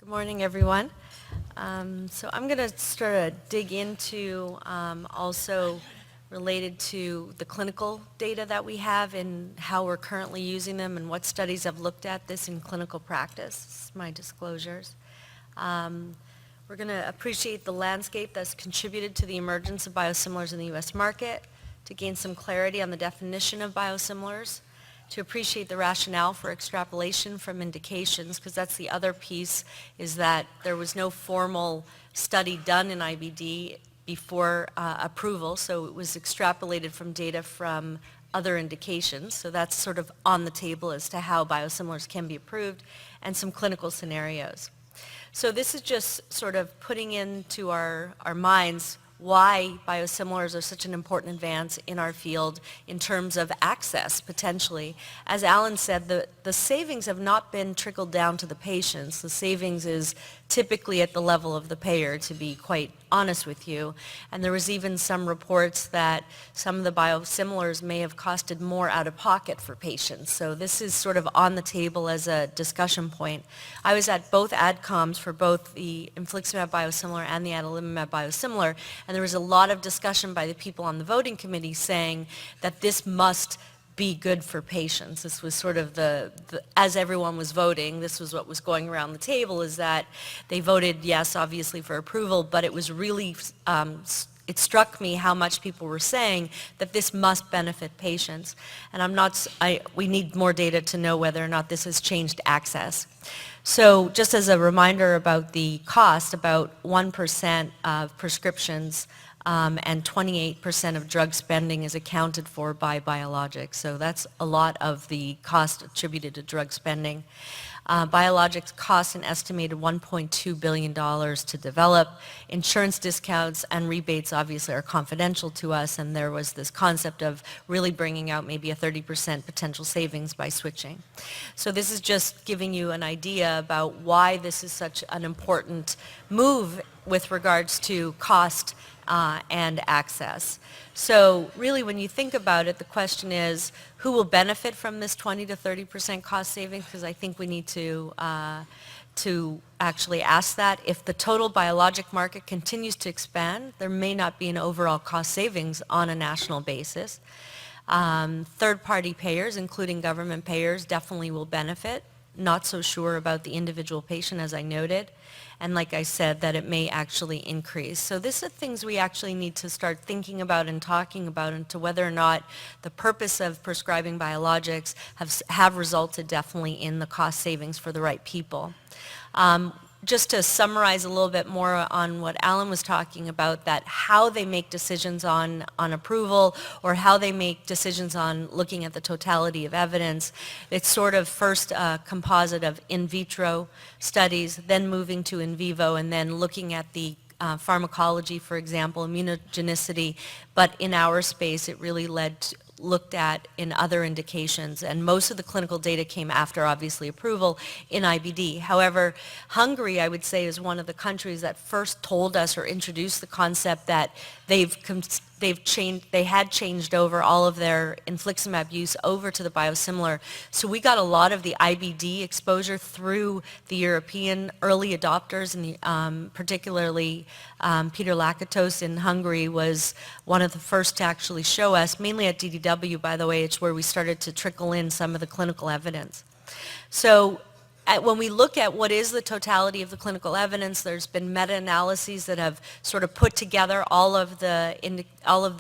Good morning, everyone. So I'm going to sort of dig into also related to the clinical data that we have and how we're currently using them and what studies have looked at this in clinical practice. This is my disclosures. We're going to appreciate the landscape that's contributed to the emergence of biosimilars in the U.S. market, to gain some clarity on the definition of biosimilars, to appreciate the rationale for extrapolation from indications, because that's the other piece, is that there was no formal study done in IBD before approval, so it was extrapolated from data from other indications. So that's sort of on the table as to how biosimilars can be approved, and some clinical scenarios. So this is just sort of putting into our minds why biosimilars are such an important advance in our field in terms of access, potentially. As Alan said, the savings have not been trickled down to the patients. The savings is typically at the level of the payer, to be quite honest with you. And there was even some reports that some of the biosimilars may have costed more out of pocket for patients. So this is sort of on the table as a discussion point. I was at both AdComs for both the infliximab biosimilar and the adalimumab biosimilar, and there was a lot of discussion by the people on the voting committee saying that this must be good for patients. This was sort of as everyone was voting, this was what was going around the table, is that they voted yes, obviously, for approval, but it was really, it struck me how much people were saying that this must benefit patients. And we need more data to know whether or not this has changed access. So just as a reminder about the cost, about 1% of prescriptions and 28% of drug spending is accounted for by biologics. So that's a lot of the cost attributed to drug spending. Biologics cost an estimated $1.2 billion to develop. Insurance discounts and rebates obviously are confidential to us, and there was this concept of really bringing out maybe a 30% potential savings by switching. So this is just giving you an idea about why this is such an important move with regards to cost and access. So really, when you think about it, the question is, who will benefit from this 20 to 30% cost savings? Because I think we need to actually ask that. If the total biologic market continues to expand, there may not be an overall cost savings on a national basis. Third-party payers, including government payers, definitely will benefit. Not so sure about the individual patient, as I noted. And like I said, that it may actually increase. So these are things we actually need to start thinking about and talking about into whether or not the purpose of prescribing biologics have resulted definitely in the cost savings for the right people. Just to summarize a little bit more on what Alan was talking about, that how they make decisions on approval or how they make decisions on looking at the totality of evidence, it's sort of first a composite of in vitro studies, then moving to in vivo, and then looking at the pharmacology, for example, immunogenicity, but in our space it really looked at in other indications, and most of the clinical data came after, obviously, approval in IBD. However, Hungary, I would say, is one of the countries that first told us or introduced the concept that they had changed over all of their infliximab use over to the biosimilar. So we got a lot of the IBD exposure through the European early adopters, and particularly Peter Lakatos in Hungary was one of the first to actually show us, mainly at DDW, by the way. It's where we started to trickle in some of the clinical evidence. So when we look at what is the totality of the clinical evidence, there's been meta-analyses that have sort of put together all of the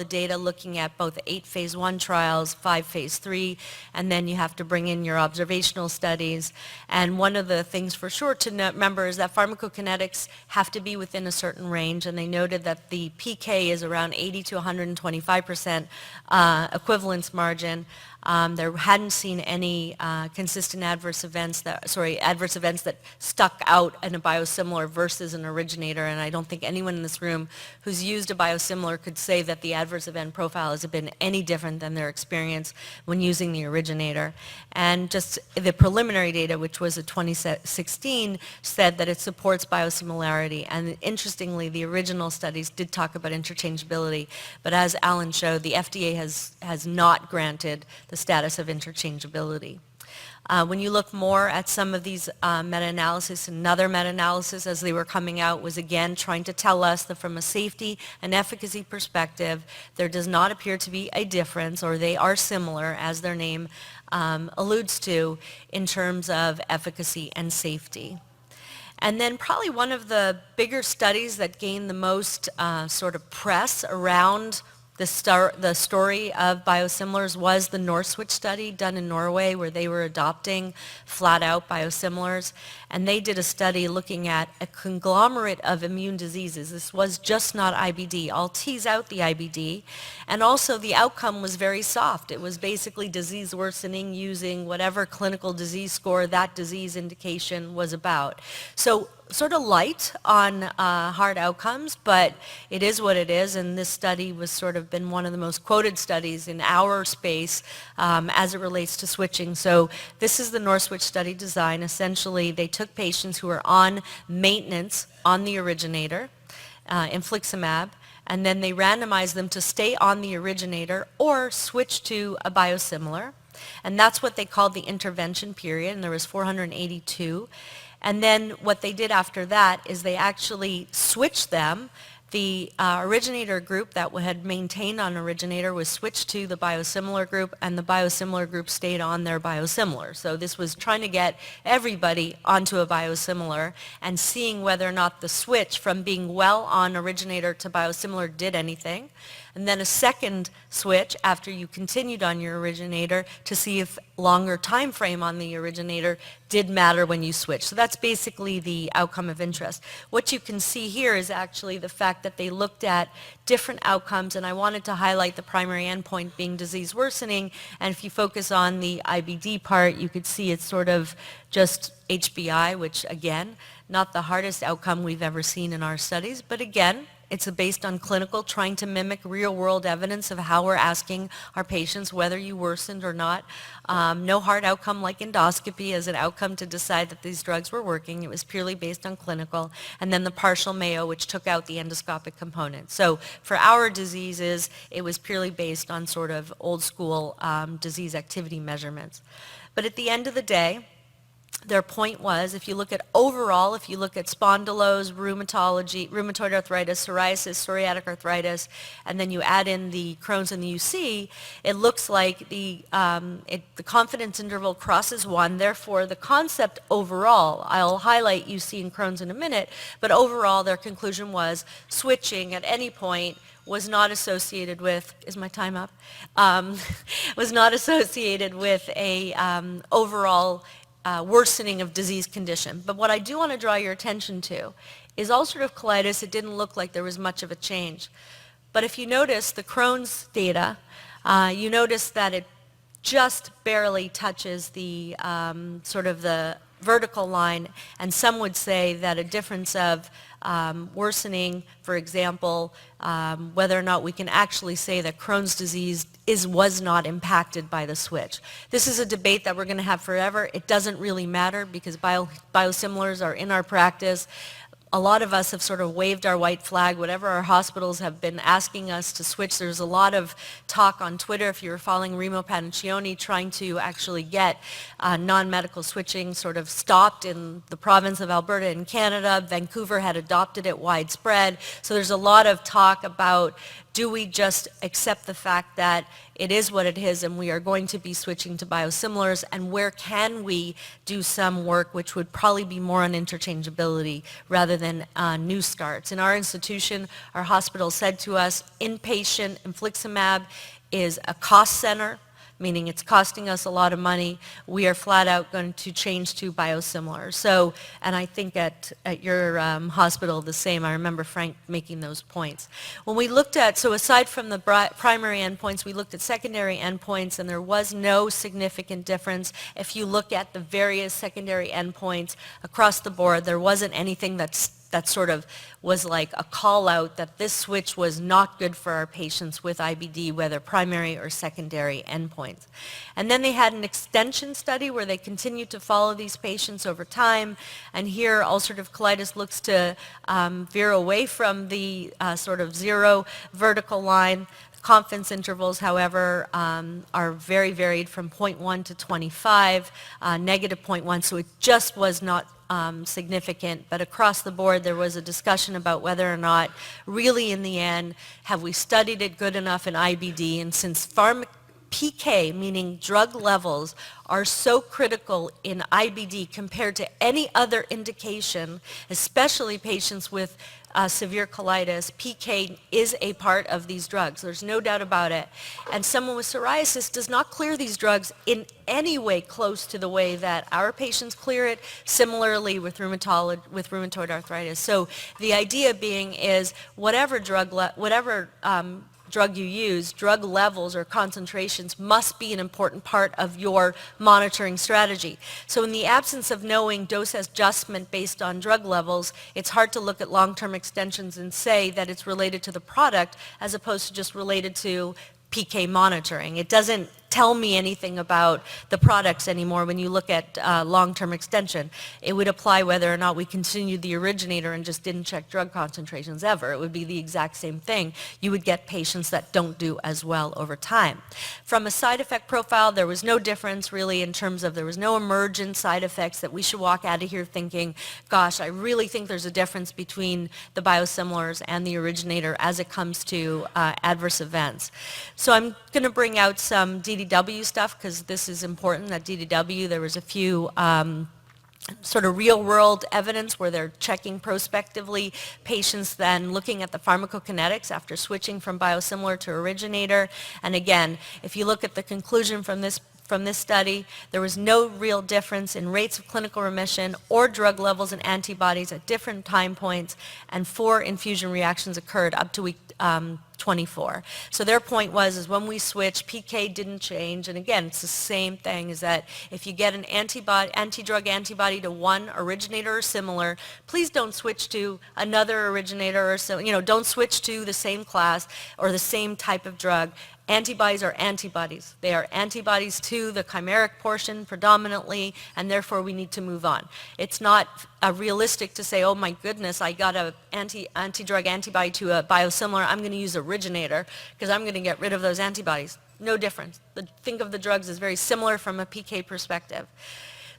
data, looking at both 8 phase 1 trials, 5 phase 3, and then you have to bring in your observational studies. And one of the things for sure to remember is that pharmacokinetics have to be within a certain range, and they noted that the PK is around 80 to 125% equivalence margin. There hadn't seen any consistent adverse events that stuck out in a biosimilar versus an originator, and I don't think anyone in this room who's used a biosimilar could say that the adverse event profile has been any different than their experience when using the originator. And just the preliminary data, which was a 2016, said that it supports biosimilarity, and interestingly, the original studies did talk about interchangeability, but as Alan showed, the FDA has not granted the status of interchangeability. When you look more at some of these meta-analysis, another meta-analysis as they were coming out was again trying to tell us that from a safety and efficacy perspective, there does not appear to be a difference, or they are similar, as their name alludes to, in terms of efficacy and safety. And then probably one of the bigger studies that gained the most sort of press around the story of biosimilars was the Norwich study done in Norway, where they were adopting flat-out biosimilars. And they did a study looking at a conglomerate of immune diseases. This was just not IBD. I'll tease out the IBD. And also the outcome was very soft. It was basically disease worsening using whatever clinical disease score that disease indication was about. So sort of light on hard outcomes, but it is what it is, and this study was sort of been one of the most quoted studies in our space as it relates to switching. So this is the Norwich study design. Essentially, they took patients who were on maintenance on the originator, infliximab, and then they randomized them to stay on the originator or switch to a biosimilar. And that's what they called the intervention period, and there was 482. And then what they did after that is they actually switched them. The originator group that had maintained on originator was switched to the biosimilar group, and the biosimilar group stayed on their biosimilar. So this was trying to get everybody onto a biosimilar and seeing whether or not the switch from being well on originator to biosimilar did anything. And then a second switch after you continued on your originator to see if longer time frame on the originator did matter when you switched. So that's basically the outcome of interest. What you can see here is actually the fact that they looked at different outcomes, and I wanted to highlight the primary endpoint being disease worsening. And if you focus on the IBD part, you could see it's sort of just HBI, which again, not the hardest outcome we've ever seen in our studies, but again, it's based on clinical, trying to mimic real-world evidence of how we're asking our patients whether you worsened or not. No hard outcome like endoscopy as an outcome to decide that these drugs were working. It was purely based on clinical. And then the partial Mayo, which took out the endoscopic component. So for our diseases, it was purely based on sort of old-school disease activity measurements. But at the end of the day, their point was, if you look at overall, if you look at spondylose, rheumatology, rheumatoid arthritis, psoriasis, psoriatic arthritis, and then you add in the Crohn's and the UC, it looks like the confidence interval crosses 1. Therefore, the concept overall, I'll highlight UC and Crohn's in a minute, but overall their conclusion was switching at any point was not associated with, is my time up? Was not associated with a overall worsening of disease condition. But what I do want to draw your attention to is ulcerative colitis. It didn't look like there was much of a change. But if you notice the Crohn's data, you notice that it just barely touches the sort of the vertical line, and some would say that a difference of worsening, for example, whether or not we can actually say that Crohn's disease was not impacted by the switch. This is a debate that we're going to have forever. It doesn't really matter because biosimilars are in our practice. A lot of us have sort of waved our white flag, whatever our hospitals have been asking us to switch. There's a lot of talk on Twitter, if you were following Remo Paniccioni, trying to actually get non-medical switching sort of stopped in the province of Alberta in Canada. Vancouver had adopted it widespread. So there's a lot of talk about, do we just accept the fact that it is what it is and we are going to be switching to biosimilars, and where can we do some work which would probably be more on interchangeability rather than new starts. In our institution, our hospital said to us, inpatient infliximab is a cost center, meaning it's costing us a lot of money. We are flat out going to change to biosimilars. So, and I think at your hospital the same. I remember Frank making those points. When we looked at, so aside from the primary endpoints, we looked at secondary endpoints, and there was no significant difference. If you look at the various secondary endpoints across the board, there wasn't anything that sort of was like a call out that this switch was not good for our patients with IBD, whether primary or secondary endpoints. And then they had an extension study where they continued to follow these patients over time, and here ulcerative colitis looks to veer away from the sort of zero vertical line. Confidence intervals, however, are very varied from 0.1 to 25, negative 0.1, so it just was not significant. But across the board, there was a discussion about whether or not, really in the end, have we studied it good enough in IBD, and since PK, meaning drug levels, are so critical in IBD compared to any other indication, especially patients with severe colitis, PK is a part of these drugs. There's no doubt about it. And someone with psoriasis does not clear these drugs in any way close to the way that our patients clear it, similarly with rheumatoid arthritis. So the idea being is whatever drug you use, drug levels or concentrations must be an important part of your monitoring strategy. So in the absence of knowing dose adjustment based on drug levels, it's hard to look at long-term extensions and say that it's related to the product as opposed to just related to PK monitoring. It doesn't tell me anything about the products anymore when you look at long-term extension. It would apply whether or not we continued the originator and just didn't check drug concentrations ever. It would be the exact same thing. You would get patients that don't do as well over time. From a side effect profile, there was no difference really in terms of there was no emergent side effects that we should walk out of here thinking, gosh, I really think there's a difference between the biosimilars and the originator as it comes to adverse events. So I'm going to bring out some DDW stuff because this is important, that DDW, there was a few sort of real-world evidence where they're checking prospectively patients then looking at the pharmacokinetics after switching from biosimilar to originator. And again, if you look at the conclusion from this study, there was no real difference in rates of clinical remission or drug levels and antibodies at different time points, and 4 infusion reactions occurred up to week 24. So their point is when we switch, PK didn't change, and again, it's the same thing, is that if you get an anti-drug antibody to one originator or similar, please don't switch to another originator or so, don't switch to the same class or the same type of drug. Antibodies are antibodies. They are antibodies to the chimeric portion predominantly, and therefore we need to move on. It's not realistic to say, oh my goodness, I got an anti-drug antibody to a biosimilar, I'm going to use originator because I'm going to get rid of those antibodies. No difference. Think of the drugs as very similar from a PK perspective.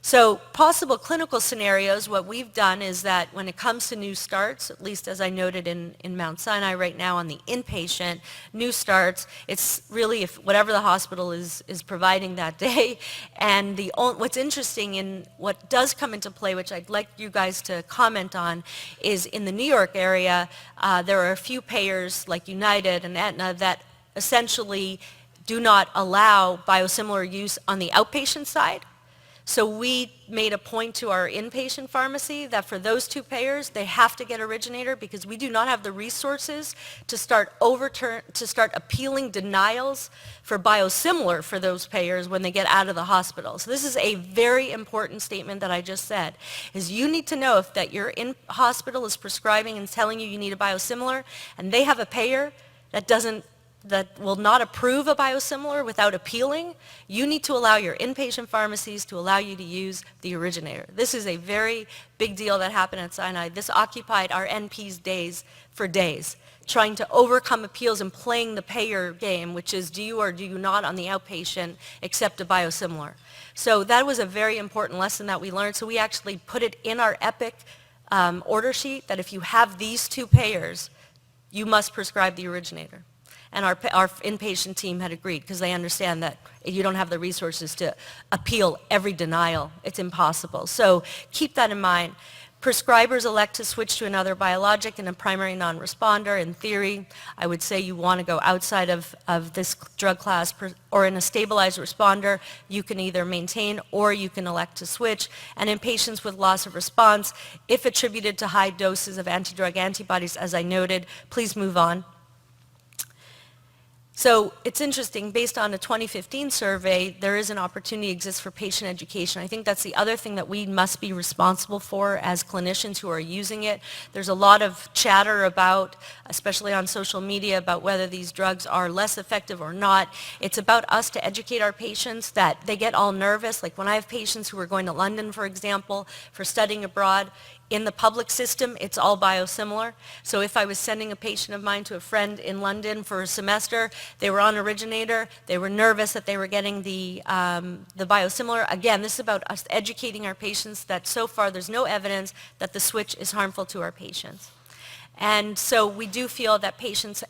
So possible clinical scenarios, what we've done is that when it comes to new starts, at least as I noted in Mount Sinai right now on the inpatient, new starts, it's really if whatever the hospital is providing that day. And what's interesting and what does come into play, which I'd like you guys to comment on, is in the New York area, there are a few payers like United and Aetna that essentially do not allow biosimilar use on the outpatient side. So we made a point to our inpatient pharmacy that for those two payers, they have to get originator because we do not have the resources to start appealing denials for biosimilar for those payers when they get out of the hospital. So this is a very important statement that I just said, is you need to know if that your hospital is prescribing and telling you need a biosimilar and they have a payer that will not approve a biosimilar without appealing, you need to allow your inpatient pharmacies to allow you to use the originator. This is a very big deal that happened at Sinai. This occupied our NP's days for days, trying to overcome appeals and playing the payer game, which is do you or do you not on the outpatient accept a biosimilar. So that was a very important lesson that we learned. So we actually put it in our EPIC order sheet that if you have these two payers, you must prescribe the originator. And our inpatient team had agreed because they understand that you don't have the resources to appeal every denial. It's impossible. So keep that in mind. Prescribers elect to switch to another biologic and a primary non-responder. In theory, I would say you want to go outside of this drug class or in a stabilized responder, you can either maintain or you can elect to switch. And in patients with loss of response, if attributed to high doses of anti-drug antibodies, as I noted, please move on. So it's interesting, based on a 2015 survey, there is an opportunity exists for patient education. I think that's the other thing that we must be responsible for as clinicians who are using it. There's a lot of chatter about, especially on social media, about whether these drugs are less effective or not. It's about us to educate our patients that they get all nervous. Like when I have patients who are going to London, for example, for studying abroad, in the public system, it's all biosimilar. So if I was sending a patient of mine to a friend in London for a semester, they were on originator, they were nervous that they were getting the biosimilar. Again, this is about us educating our patients that so far there's no evidence that the switch is harmful to our patients. And so we do feel that patients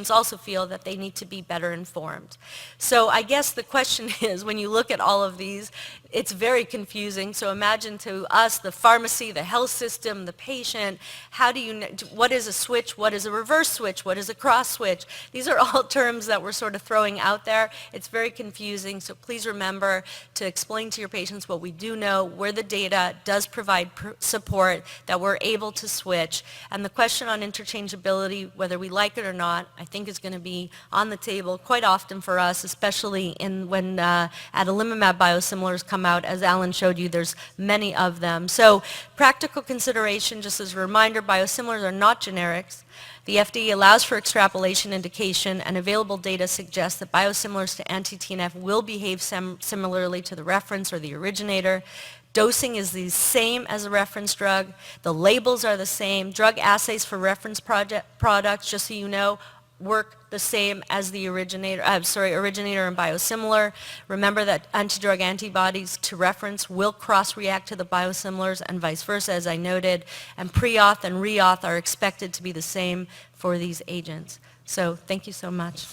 also feel that they need to be better informed. So I guess the question is, when you look at all of these, it's very confusing. So imagine to us, the pharmacy, the health system, the patient, what is a switch, what is a reverse switch, what is a cross switch? These are all terms that we're sort of throwing out there. It's very confusing, so please remember to explain to your patients what we do know, where the data does provide support, that we're able to switch. And the question on interchangeability, whether we like it or not, I think is going to be on the table quite often for us, especially when adalimumab biosimilars come out. As Alan showed you, there's many of them. So practical consideration, just as a reminder, biosimilars are not generics. The FDA allows for extrapolation indication, and available data suggests that biosimilars to anti-TNF will behave similarly to the reference or the originator. Dosing is the same as a reference drug. The labels are the same. Drug assays for reference products, just so you know, work the same as the originator and biosimilar. Remember that antidrug antibodies to reference will cross-react to the biosimilars and vice versa, as I noted, and pre-auth and re-auth are expected to be the same for these agents. So thank you so much.